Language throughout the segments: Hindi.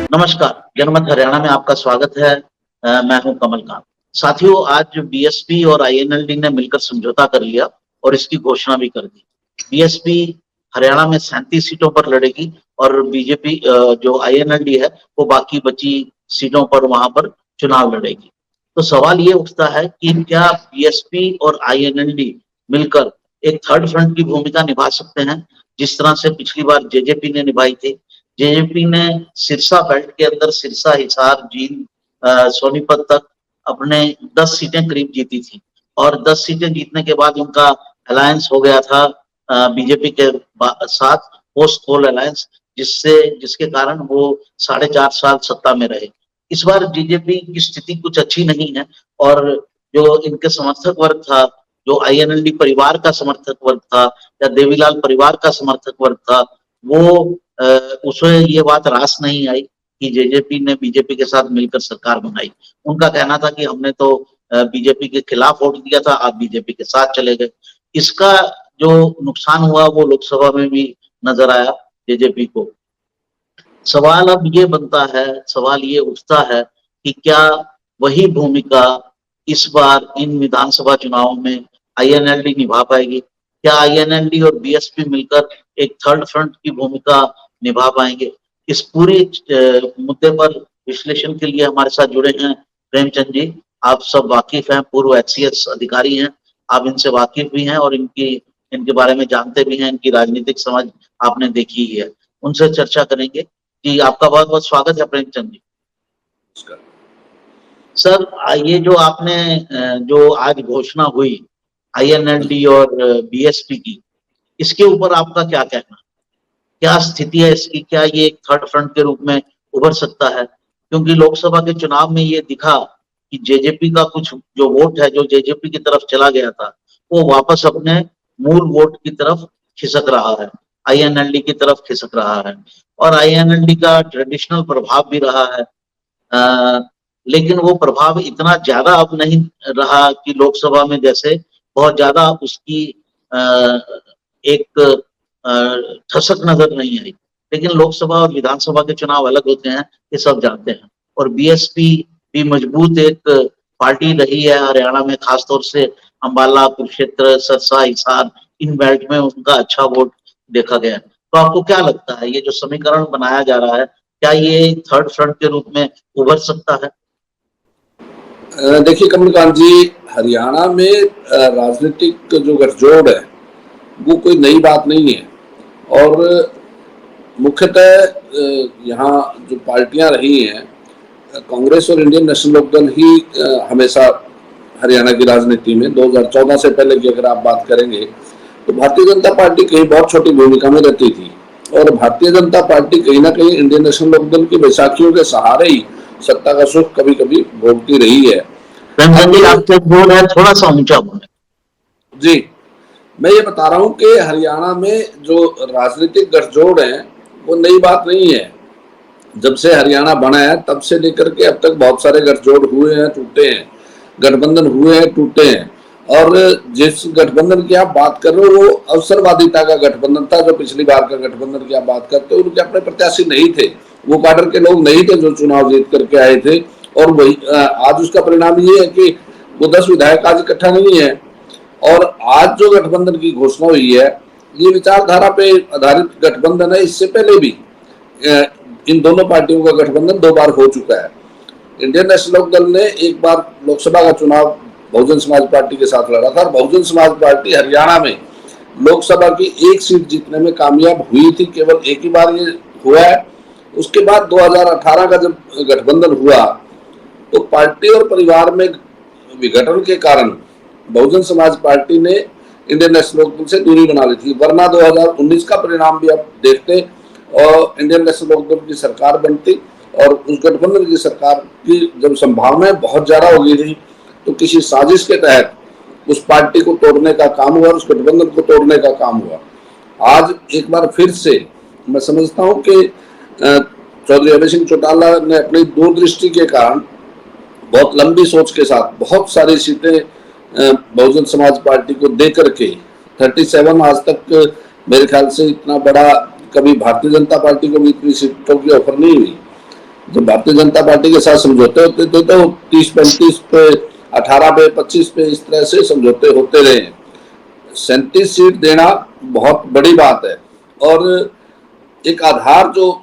नमस्कार, जनमत हरियाणा में आपका स्वागत है। मैं हूं कमलकांत। साथियों, आज बीएसपी और आईएनएलडी ने मिलकर समझौता कर लिया और इसकी घोषणा भी कर दी। बीएसपी हरियाणा में 37 सीटों पर लड़ेगी और बीजेपी जो आईएनएलडी है वो बाकी बची सीटों पर वहां पर चुनाव लड़ेगी। तो सवाल ये उठता है कि क्या बीएसपी और आईएनएलडी मिलकर एक थर्ड फ्रंट की भूमिका निभा सकते हैं, जिस तरह से पिछली बार जेजेपी ने निभाई थी। जेजेपी ने सिरसा बेल्ट के अंदर सिरसा, हिसार, जींद, सोनीपत तक अपने 10 सीटें करीब जीती थी और 10 सीटें जीतने के बाद उनका अलायंस हो गया था बीजेपी के साथ, पोस्ट पोल अलायंस, जिसके कारण वो 4.5 साल सत्ता में रहे। इस बार बीजेपी की स्थिति कुछ अच्छी नहीं है और जो इनके समर्थक वर्ग था, जो आईएनएलडी परिवार का समर्थक वर्ग था या देवीलाल परिवार का समर्थक वर्ग था, वो उसे ये बात रास नहीं आई कि जेजेपी ने बीजेपी के साथ मिलकर सरकार बनाई। उनका कहना था कि हमने तो बीजेपी के खिलाफ वोट दिया था, आप बीजेपी के साथ चले गए। इसका जो नुकसान हुआ वो लोकसभा में भी नजर आया जेजेपी को। सवाल अब ये बनता है, सवाल ये उठता है कि क्या वही भूमिका इस बार इन विधानसभा चुनावों में आईएनएलडी निभा पाएगी? क्या आईएनएलडी और बीएसपी मिलकर एक थर्ड फ्रंट की भूमिका निभा पाएंगे? इस पूरे मुद्दे पर विश्लेषण के लिए हमारे साथ जुड़े हैं प्रेमचंद जी। आप सब वाकिफ हैं, पूर्व एचसीएस अधिकारी हैं, आप इनसे वाकिफ भी हैं और इनके बारे में जानते भी हैं, इनकी राजनीतिक समझ आपने देखी ही है। उनसे चर्चा करेंगे। जी, आपका बहुत बहुत स्वागत है प्रेमचंद जी। सर, ये जो आपने जो आज घोषणा हुई आईएनएलडी और बीएसपी की, इसके ऊपर आपका क्या कहना? क्या स्थिति है इसकी? क्या ये एक थर्ड फ्रंट के रूप में उभर सकता है? क्योंकि लोकसभा के चुनाव में ये दिखा कि जेजेपी का कुछ जो वोट है, जो जेजेपी की तरफ चला गया था, वो वापस अपने मूल वोट की तरफ खिसक रहा है, आईएनएलडी की तरफ खिसक रहा है और आईएनएलडी का ट्रेडिशनल प्रभाव भी रहा है। लेकिन वो प्रभाव इतना ज्यादा अब नहीं रहा कि लोकसभा में जैसे बहुत ज्यादा उसकी एक ठसक नजर नहीं आई। लेकिन लोकसभा और विधानसभा के चुनाव अलग होते हैं, ये सब जानते हैं। और बीएसपी भी मजबूत एक पार्टी रही है हरियाणा में, खासतौर से अंबाला, कुरुक्षेत्र, सरसा, हिसार, इन बेल्ट में उनका अच्छा वोट देखा गया। तो आपको क्या लगता है, ये जो समीकरण बनाया जा रहा है, क्या ये थर्ड फ्रंट के रूप में उभर सकता है? देखिए कमलकांत जी, हरियाणा में राजनीतिक जो गठजोड़ है वो कोई नई बात नहीं है और मुख्यतः यहाँ जो पार्टियां रही हैं, कांग्रेस और इंडियन नेशनल लोकदल ही हमेशा हरियाणा की राजनीति में 2014 से पहले की अगर आप बात करेंगे तो भारतीय जनता पार्टी कहीं बहुत छोटी भूमिका में रहती थी और भारतीय जनता पार्टी कहीं ना कहीं इंडियन नेशनल लोकदल की बैसाखियों के सहारे ही सत्ता का सुख कभी कभी भोगती रही है। आपके बोल है, थोड़ा सा ऊंचा बोले। जी, मैं ये बता रहा हूँ कि हरियाणा में जो राजनीतिक गठजोड़ है वो नई बात नहीं है। जब से हरियाणा बना है तब से लेकर के अब तक बहुत सारे गठजोड़ हुए हैं, टूटे हैं, गठबंधन हुए हैं, टूटे हैं। और जिस गठबंधन की आप बात कर रहे हो वो अवसरवादिता का गठबंधन था। जो पिछली बार का गठबंधन की आप बात करते हो, उनके अपने प्रत्याशी नहीं थे, वो काडर के लोग नहीं थे जो चुनाव जीत करके आए थे। और वही आज उसका परिणाम ये है कि वो 10 विधायक आज इकट्ठा नहीं है। और आज जो गठबंधन की घोषणा हुई है ये विचारधारा पे आधारित गठबंधन है। इससे पहले भी इन दोनों पार्टियों का गठबंधन 2 बार हो चुका है। इंडियन नेशनल लोकदल ने एक बार लोकसभा का चुनाव बहुजन समाज पार्टी के साथ लड़ा था और बहुजन समाज पार्टी हरियाणा में लोकसभा की 1 सीट जीतने में कामयाब हुई थी। केवल एक ही बार ये हुआ है। उसके बाद 2018 का जब गठबंधन हुआ तो पार्टी और परिवार में विघटन के कारण बहुजन समाज पार्टी ने इंडियन नेशनल लोकदल से दूरी बना ली थी। वरना 2019 का परिणाम भी आप देखते और इंडियन नेशनल लोकदल की सरकार बनती और उस गठबंधन की सरकार की जब संभावनाएं बहुत ज्यादा हो गई थी तो किसी साजिश के तहत उस पार्टी को तोड़ने का काम हुआ, उस गठबंधन को तोड़ने का काम हुआ। आज एक बार फिर से मैं समझता हूं कि चौधरी अभय सिंह चौटाला ने अपनी दूरदृष्टि के कारण बहुत लंबी सोच के साथ बहुत सारी सीटें बहुजन समाज पार्टी को दे करके 37 आज तक मेरे ख्याल से इतना बड़ा कभी भारतीय जनता पार्टी को भी इतनी सीटों की ऑफर नहीं हुई। जब भारतीय जनता पार्टी के साथ समझौते होते थे तो 30-35 पे, 18 पे, 25 पे इस तरह से समझौते होते रहे। 37 सीट देना बहुत बड़ी बात है। और एक आधार जो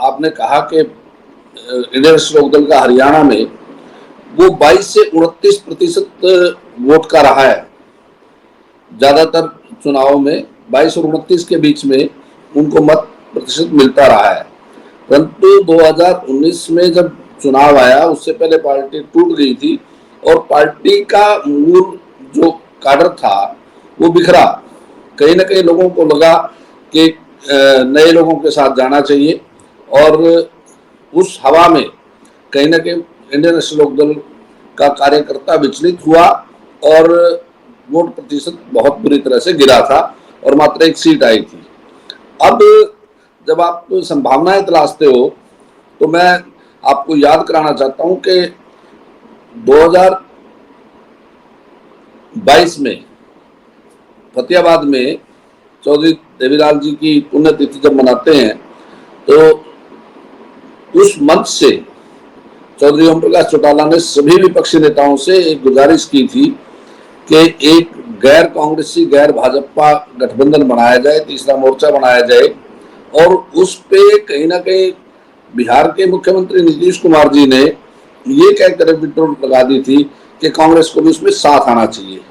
आपने कहा कि इंडियन नेशनल लोकदल का हरियाणा में वो 22 से 29% वोट का रहा है। ज्यादातर चुनावों में 22 और 29 के बीच में उनको मत प्रतिशत मिलता रहा है। परंतु 2019 में जब चुनाव आया उससे पहले पार्टी टूट गई थी और पार्टी का मूल जो काडर था वो बिखरा। कहीं ना कहीं लोगों को लगा कि नए लोगों के साथ जाना चाहिए और उस हवा में कहीं ना कहीं इंडियन नेशनल लोकदल का कार्यकर्ता विचलित हुआ और वोट प्रतिशत बहुत बुरी तरह से गिरा था और मात्र 1 सीट आई थी। अब जब आप संभावनाएं तलाशते हो तो मैं आपको याद कराना चाहता हूं कि 2022 में फतेहाबाद में चौधरी देवीलाल जी की पुण्यतिथि जब मनाते हैं तो उस मंच से चौधरी ओम प्रकाश चौटाला ने सभी विपक्षी नेताओं से एक गुजारिश की थी कि एक गैर कांग्रेसी गैर भाजपा गठबंधन बनाया जाए, तीसरा मोर्चा बनाया जाए। और उस पे कहीं ना कहीं बिहार के मुख्यमंत्री नीतीश कुमार जी ने ये कहकर विड्रॉल लगा दी थी कि कांग्रेस को भी उसमें साथ आना चाहिए।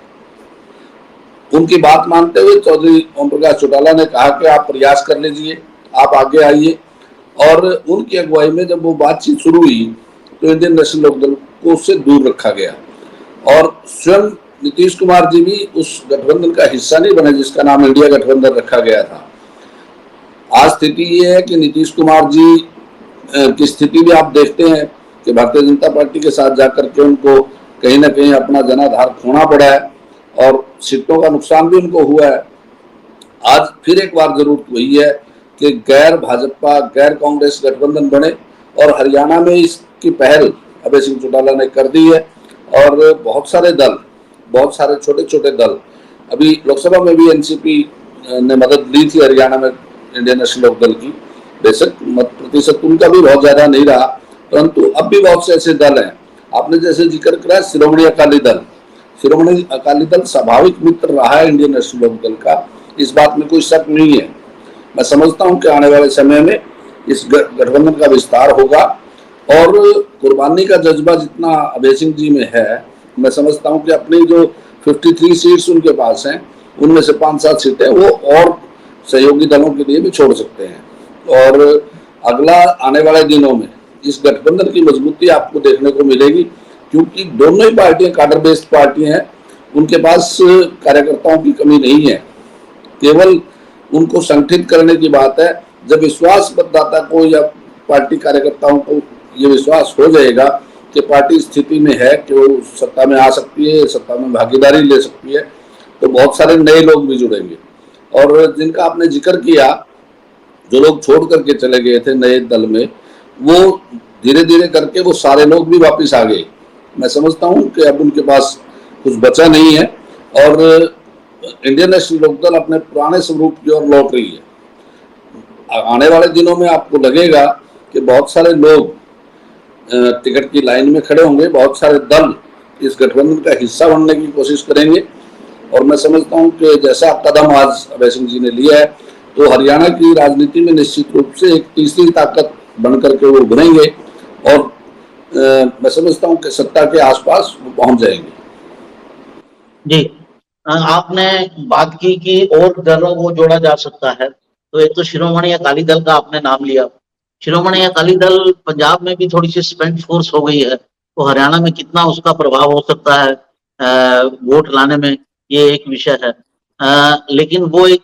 उनकी बात मानते हुए चौधरी ओम प्रकाश चौटाला ने कहा कि आप प्रयास कर लीजिए, आप आगे आइए। और उनकी अगुवाई में जब वो बातचीत शुरू हुई तो इंडियन नेशनल लोकदल को उससे दूर रखा गया और स्वयं नीतीश कुमार जी भी उस गठबंधन का हिस्सा नहीं बने जिसका नाम इंडिया गठबंधन रखा गया था। आज स्थिति ये है कि नीतीश कुमार जी की स्थिति भी आप देखते हैं कि भारतीय जनता पार्टी के साथ जाकर के उनको कहीं ना कहीं अपना जनाधार खोना पड़ा है और सीटों का नुकसान भी उनको हुआ है। आज फिर एक बार जरूरत वही है कि गैर भाजपा गैर कांग्रेस गठबंधन बने और हरियाणा में इसकी पहल अभय सिंह चौटाला ने कर दी है। और बहुत सारे दल, बहुत सारे छोटे छोटे दल, अभी लोकसभा में भी एनसीपी ने मदद ली थी हरियाणा में इंडियन नेशनल लोकदल की। बेशक मत प्रतिशत उनका भी बहुत ज्यादा नहीं रहा परंतु अब भी बहुत से ऐसे दल हैं। आपने जैसे जिक्र करा शिरोमणि अकाली दल, शिरोमणि अकाली दल स्वाभाविक मित्र रहा है इंडियन नेशनल लोकदल का, इस बात में कोई शक नहीं है। मैं समझता हूं कि आने वाले समय में इस गठबंधन का विस्तार होगा और कुर्बानी का जज्बा जितना अभय सिंह जी में है, मैं समझता हूं कि अपनी जो 53 सीट्स उनके पास हैं उनमें से 5-7 सीटें वो और सहयोगी दलों के लिए भी छोड़ सकते हैं। और अगला आने वाले दिनों में इस गठबंधन की मजबूती आपको देखने को मिलेगी क्योंकि दोनों ही पार्टियां कार्डर बेस्ड पार्टियां हैं, उनके पास कार्यकर्ताओं की कमी नहीं है। केवल उनको संगठित करने की बात है। जब विश्वास मतदाता को या पार्टी कार्यकर्ताओं को ये विश्वास हो जाएगा कि पार्टी स्थिति में है कि वो सत्ता में आ सकती है, सत्ता में भागीदारी ले सकती है, तो बहुत सारे नए लोग भी जुड़ेंगे। और जिनका आपने जिक्र किया, जो लोग छोड़ करके चले गए थे नए दल में, वो धीरे धीरे करके वो सारे लोग भी वापस आ गए। मैं समझता हूं कि अब उनके पास कुछ बचा नहीं है और इंडियन नेशनल लोकदल अपने पुराने स्वरूप की ओर लौट रही है। आने वाले दिनों में आपको लगेगा कि बहुत सारे लोग टिकट की लाइन में खड़े होंगे, बहुत सारे दल इस गठबंधन का हिस्सा बनने की कोशिश करेंगे। और मैं समझता हूं कि जैसा कदम आज अभय सिंह जी ने लिया है तो हरियाणा की राजनीति में निश्चित रूप से एक तीसरी ताकत बनकर के वो उभरेंगे और मैं समझता हूं कि सत्ता के आसपास वो पहुंच जाएंगे। जी, आपने बात की कि और दलों को जोड़ा जा सकता है, तो एक तो शिरोमणि अकाली दल का आपने नाम लिया। शिरोमणि अकाली दल पंजाब में भी थोड़ी सी स्पेंट फोर्स हो गई है, तो हरियाणा में कितना उसका प्रभाव हो सकता है वोट लाने में, ये एक विषय है। लेकिन वो एक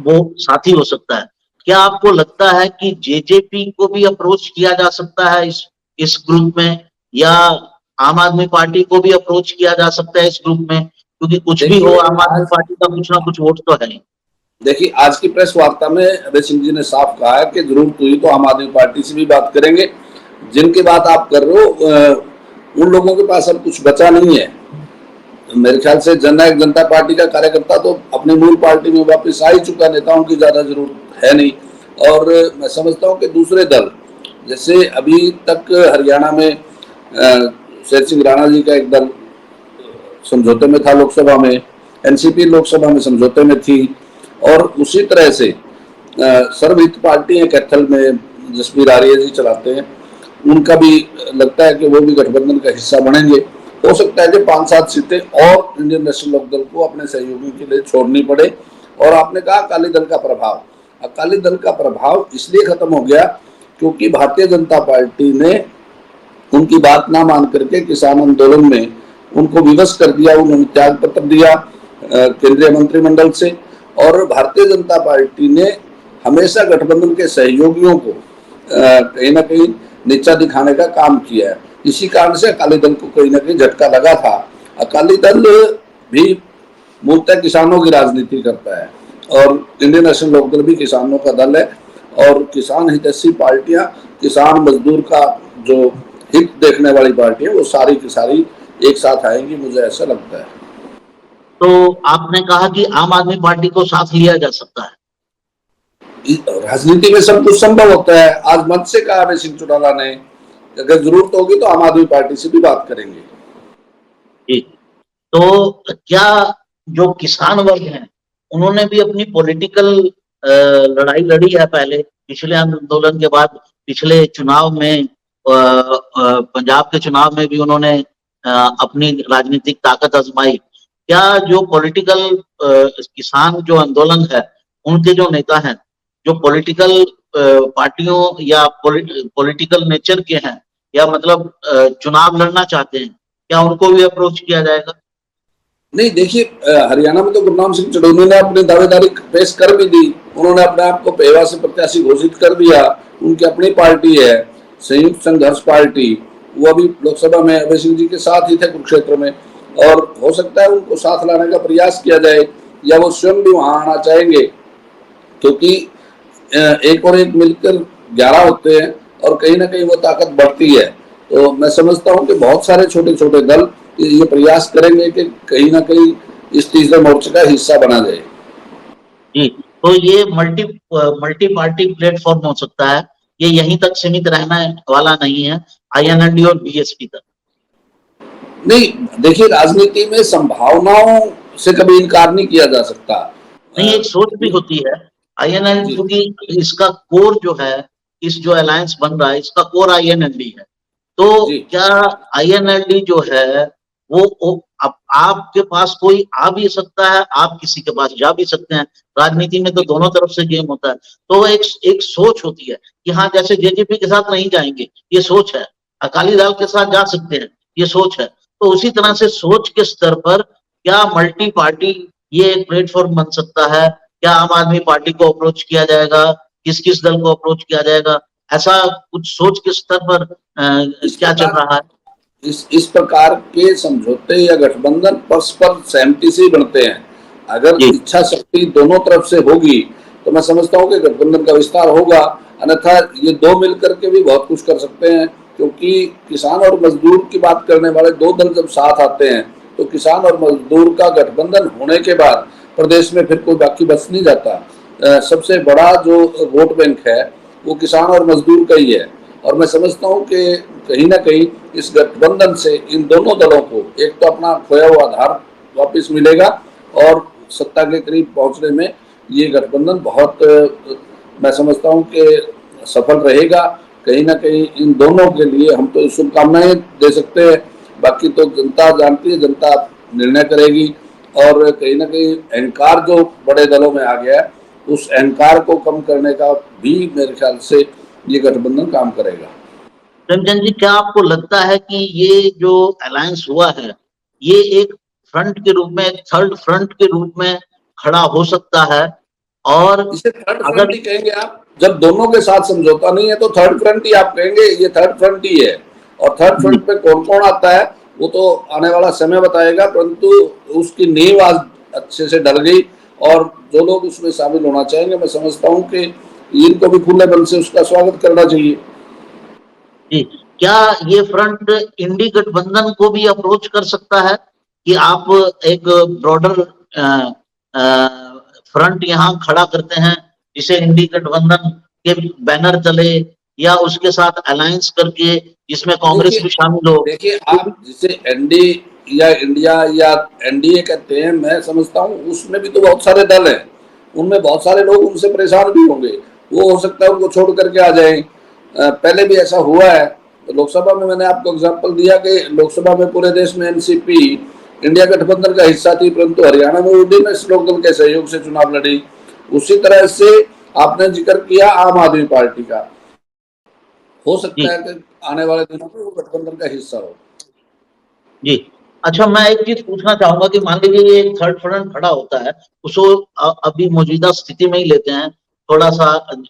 वो साथी हो सकता है। क्या आपको लगता है कि जेजेपी को भी अप्रोच किया जा सकता है इस ग्रुप में, या आम आदमी पार्टी को भी अप्रोच किया जा सकता है इस ग्रुप में? क्योंकि कुछ भी हो, आम आदमी पार्टी का कुछ ना कुछ वोट तो है नहीं। देखिए, आज की प्रेस वार्ता में अभय सिंह जी ने साफ कहा है कि जरूरत हुई तो आम आदमी पार्टी से भी बात करेंगे। जिनकी बात आप कर रहे हो उन लोगों के पास अब कुछ बचा नहीं है। मेरे ख्याल से जननायक जनता पार्टी का कार्यकर्ता तो अपनी मूल पार्टी में वापस आ ही चुका, नेताओं की ज्यादा जरूरत है नहीं। और मैं समझता हूं कि दूसरे दल जैसे अभी तक हरियाणा में शेर सिंह राणा जी का एक दल समझौते में था लोकसभा में, एनसीपी लोकसभा में समझौते में थी, और उसी तरह से सर्वहित पार्टी है कैथल में जसबीर आर्य जी चलाते हैं, उनका भी लगता है कि वो भी गठबंधन का हिस्सा बनेंगे। हो सकता है कि 5-7 सीटें और इंडियन नेशनल लोकदल को अपने सहयोगियों के लिए छोड़नी पड़े। और आपने कहा अकाली दल का प्रभाव, अकाली दल का प्रभाव इसलिए खत्म हो गया क्योंकि भारतीय जनता पार्टी ने उनकी बात ना मान करके किसान आंदोलन में उनको विवश कर दिया, उन्होंने त्याग पत्र दिया केंद्रीय मंत्रिमंडल से, और भारतीय जनता पार्टी ने हमेशा गठबंधन के सहयोगियों को कहीं ना कहीं नीचा दिखाने का काम किया है। इसी कारण से अकाली दल को कहीं ना कहीं झटका लगा था। अकाली दल भी मूलतः किसानों की राजनीति करता है और इंडियन नेशनल लोकदल भी किसानों का दल है, और किसान हितैषी पार्टियां, किसान मजदूर का जो हित देखने वाली पार्टी है, वो सारी की सारी एक साथ आएंगी, मुझे ऐसा लगता है। तो आपने कहा कि आम आदमी पार्टी को साथ लिया जा सकता है। राजनीति में सब कुछ संभव होता है। आज मंच से कहा अभय सिंह चौटाला ने, अगर जरूरत होगी तो आम आदमी पार्टी से भी बात करेंगे। जी, तो क्या जो किसान वर्ग हैं उन्होंने भी अपनी पॉलिटिकल लड़ाई लड़ी है पहले, पिछले आंदोलन के बाद, पिछले चुनाव में पंजाब के चुनाव में भी उन्होंने अपनी राजनीतिक ताकत आजमाई। क्या जो पॉलिटिकल किसान जो आंदोलन है उनके जो नेता हैं, जो पॉलिटिकल पार्टियों या पॉलिटिकल नेचर के हैं, या मतलब चुनाव लड़ना चाहते हैं, क्या उनको भी अप्रोच किया जाएगा? नहीं, देखिए हरियाणा में तो गुरनाम सिंह चढ़ूनी ने अपनी दावेदारी पेश कर भी दी, उन्होंने अपने आप को पेवा से प्रत्याशी घोषित कर दिया। उनकी अपनी पार्टी है संयुक्त संघर्ष पार्टी, वो अभी लोकसभा में अभय सिंह जी के साथ ही थे कुरुक्षेत्र में, और हो सकता है उनको साथ लाने का प्रयास किया जाए, या वो स्वयं भी वहां आना चाहेंगे, क्योंकि एक और एक मिलकर 11 होते हैं और कहीं ना कहीं वो ताकत बढ़ती है। तो मैं समझता हूँ कि बहुत सारे छोटे छोटे दल ये प्रयास करेंगे कि कहीं ना कहीं इस तीसरे मोर्चे का हिस्सा बना जाए। जी, तो ये मल्टी पार्टी प्लेटफॉर्म हो सकता है, ये यहीं तक सीमित रहने वाला नहीं है आईएनएलडी और बीएसपी तक। नहीं, देखिए राजनीति में संभावनाओं से कभी इनकार नहीं किया जा सकता। नहीं, एक सोच भी होती है आईएनएलडी, क्योंकि इसका कोर जो है, इस जो अलायंस बन रहा है इसका कोर आईएनएलडी है। तो क्या आईएनएलडी जो है वो आपके पास कोई आ भी सकता है, आप किसी के पास जा भी सकते हैं। राजनीति में तो दोनों तरफ से गेम होता है। तो एक सोच होती है कि हाँ, जैसे जेजेपी के साथ नहीं जाएंगे, ये सोच है, अकाली दल के साथ जा सकते हैं, ये सोच है। तो उसी तरह से सोच के स्तर पर क्या मल्टी पार्टी ये एक प्लेटफॉर्म बन सकता है? क्या आम आदमी पार्टी को अप्रोच किया जाएगा? किस किस दल को अप्रोच किया जाएगा? ऐसा कुछ सोच के स्तर पर क्या चल रहा है? इस प्रकार के समझौते या गठबंधन परस्पर सहमति से ही बनते हैं। अगर इच्छा शक्ति दोनों तरफ से होगी तो मैं समझता हूँ कि गठबंधन का विस्तार होगा, अन्यथा ये दो मिलकर के भी बहुत कुछ कर सकते हैं, क्योंकि किसान और मजदूर की बात करने वाले दो दल जब साथ आते हैं तो किसान और मजदूर का गठबंधन होने के बाद प्रदेश में फिर कोई बाकी बच नहीं जाता। सबसे बड़ा जो वोट बैंक है वो किसान और मजदूर का ही है, और मैं समझता हूँ कि कहीं ना कहीं इस गठबंधन से इन दोनों दलों को एक तो अपना खोया हुआ आधार वापस मिलेगा, और सत्ता के करीब पहुंचने में ये गठबंधन बहुत मैं समझता हूँ कि सफल रहेगा। कहीं ना कहीं इन दोनों के लिए हम तो शुभकामनाएं दे सकते हैं, बाकी तो जनता जानती है, जनता निर्णय करेगी। और कहीं ना कहीं अहंकार जो बड़े दलों में आ गया है, उस अहंकार को कम करने का भी मेरे ख्याल से ये गठबंधन काम करेगा। रंजन जी, क्या आपको लगता है कि ये जो अलायंस हुआ है ये एक फ्रंट के रूप में, थर्ड फ्रंट के रूप में खड़ा हो सकता है? और इसे थर्ड फ्रंट ही कहेंगे आप। जब दोनों के साथ समझौता नहीं है तो थर्ड फ्रंट ही आप कहेंगे, ये थर्ड फ्रंट ही है। और थर्ड फ्रंट पे कौन कौन आता है वो तो आने वाला समय बताएगा, परंतु उसकी नींव आज अच्छे से डल गई, और जो लोग उसमें शामिल होना चाहेंगे मैं समझता हूँ कि इनको भी खुले मन से उसका स्वागत करना चाहिए। जी, क्या ये फ्रंट इंडी गठबंधन को भी अप्रोच कर सकता है कि आप एक ब्रॉडर फ्रंट यहाँ खड़ा करते हैं जिसे इंडी गठबंधन के बैनर तले या उसके साथ अलायंस करके जिसमें कांग्रेस भी शामिल हो? देखिए, आप जिसे एनडी या इंडिया या एनडीए कहते हैं, मैं समझता हूँ उसमें भी तो बहुत सारे दल हैं, उनमें बहुत सारे लोग उनसे परेशान भी होंगे, वो हो सकता है उनको छोड़ करके आ जाए। पहले भी ऐसा हुआ है। तो लोकसभा में मैंने आपको एग्जांपल दिया कि लोकसभा में पूरे देश में एनसीपी इंडिया गठबंधन का हिस्सा थी, परंतु हरियाणा में वो नेशनल लोकदल के सहयोग से चुनाव लड़ी। उसी तरह से आपने जिक्र किया आम आदमी पार्टी का, हो जी सकता है कि आने वाले दिनों में वो गठबंधन का हिस्सा हो। जी। अच्छा, मैं एक चीज पूछना चाहूंगा कि मान लीजिए ये एक थर्ड फ्रंट खड़ा होता है, उसको अभी मौजूदा स्थिति में ही लेते हैं थोड़ा सा,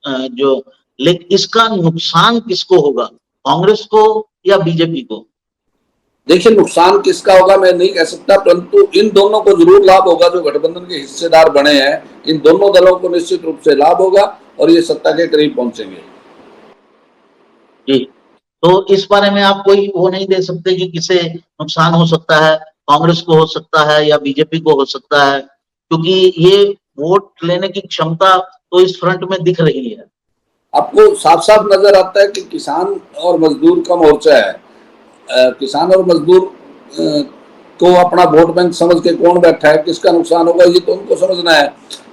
जो लेकिन इसका नुकसान किसको होगा, कांग्रेस को या बीजेपी को? देखिए, नुकसान किसका होगा मैं नहीं कह सकता, परंतु इन दोनों को जरूर लाभ होगा जो गठबंधन के हिस्सेदार बने हैं। इन दोनों दलों को निश्चित रूप से लाभ होगा और ये सत्ता के करीब पहुंचेंगे। जी, तो इस बारे में आप कोई वो नहीं दे सकते कि किसे नुकसान हो सकता है, कांग्रेस को हो सकता है या बीजेपी को हो सकता है, क्योंकि ये वोट लेने की क्षमता तो इस फ्रंट में दिख रही है। आपको साफ साफ नजर आता है कि किसान और मजदूर का मोर्चा है। किसान और मजदूर को अपना वोट बैंक समझ के कौन बैठा है, किसका नुकसान होगा ये तो उनको समझना है।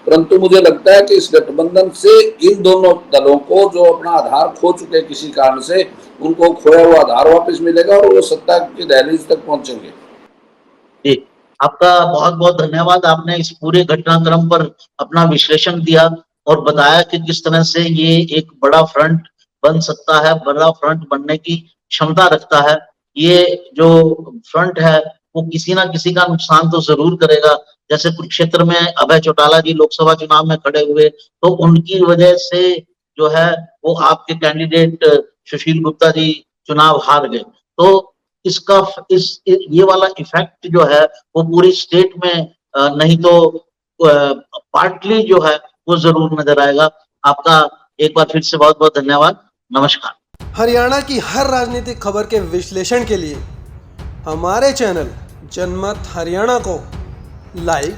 परंतु मुझे लगता है कि इस गठबंधन से इन दोनों दलों को जो अपना आधार खो चुके किसी कारण से, उनको खोया हुआ आधार वापस मिलेगा और वो सत्ता की दहलीज तक पहुंचेंगे। जी, आपका बहुत बहुत धन्यवाद। आपने इस पूरे घटनाक्रम पर अपना विश्लेषण दिया और बताया कि किस तरह से ये एक बड़ा फ्रंट बन सकता है, बड़ा फ्रंट बनने की क्षमता रखता है। ये जो फ्रंट है वो किसी ना किसी का नुकसान तो जरूर करेगा। जैसे कुरुक्षेत्र में अभय चौटाला जी लोकसभा चुनाव में खड़े हुए, तो उनकी वजह से जो है वो आपके कैंडिडेट सुशील गुप्ता जी चुनाव हार गए। तो इसका ये वाला इफेक्ट जो है वो पूरी स्टेट में नहीं तो पार्टली जो है वो जरूर नजर आएगा। आपका एक बार फिर से बहुत बहुत धन्यवाद। नमस्कार। हरियाणा की हर राजनीतिक खबर के विश्लेषण के लिए हमारे चैनल जनमत हरियाणा को लाइक,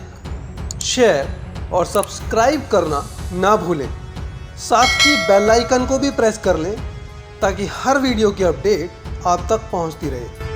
शेयर और सब्सक्राइब करना ना भूलें। साथ ही बेल आइकन को भी प्रेस कर लें ताकि हर वीडियो की अपडेट आप तक पहुंचती रहे।